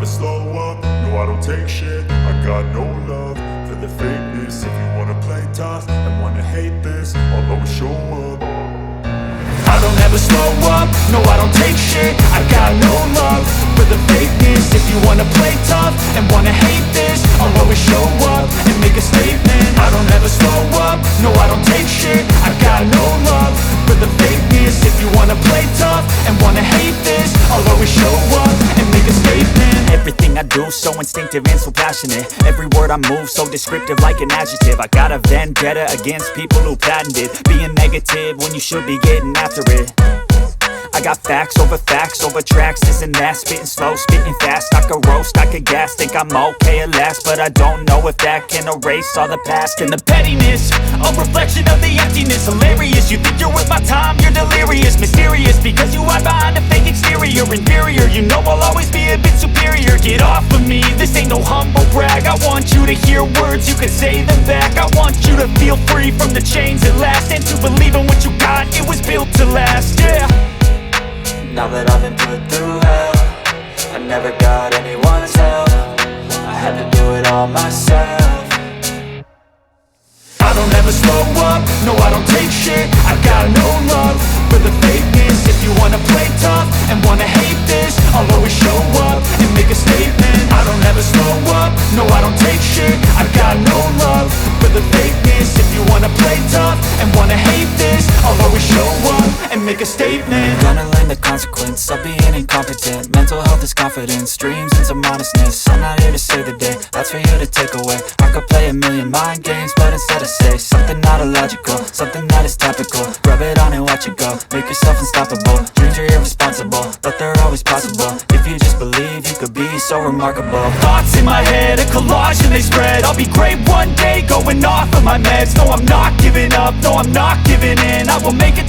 slow up, no I don't take shit. I got no love for the fakeness. If you wanna play tough and wanna hate this, I'll always show up. I don't ever slow up, no I don't take shit. I got no love for the fakeness. If you wanna play tough and wanna hate this, I'll always show up and make a statement. I don't ever slow up, no I don't take shit. I got no love for the fakeness. If you wanna play tough and wanna hate this, I'll always show up and make a statement. Everything I do so instinctive and so passionate. Every word I move so descriptive like an adjective. I got a vendetta against people who patented being negative when you should be getting after it. I got facts over tracks, this and that. Spitting slow, spitting fast, I could roast, I could gas. Think I'm okay at last, but I don't know if that can erase all the past. And the pettiness, a reflection of the emptiness. Hilarious, you think you're worth my time, you're delirious. Mysterious, because you hide behind a fake exterior. Inferior, you know I'll always be a bit superior. Get off of me, this ain't no humble brag. I want you to hear words, you can say them back. I want you to feel free from the chains at last, and to believe in what you got, it was built to last, yeah. Now that I've been put through hell, I never got anyone's help. I had to do it all myself. I don't ever slow up, no I don't take shit. I got no love for the fakeness. If you wanna play tough and wanna hate this, I'll always show up and make a statement. I don't ever slow up, no I don't take shit. I got no love for the fakeness. If you wanna play tough and wanna hate this, I'll always show up and make a statement. Gonna learn the consequence of being incompetent. Mental health is confidence, dreams and some honestness. I'm not here to save the day, that's for you to take away. I could play a million mind games, but instead I say something not illogical, something that is topical. Rub it on and watch it go, make yourself unstoppable. Dreams are irresponsible, but they're always possible. If you just believe, you could be so remarkable. Thoughts in my head, a collage and they spread. I'll be great one day, going off of my meds. No, I'm not giving up, no, I'm not giving in. I will make it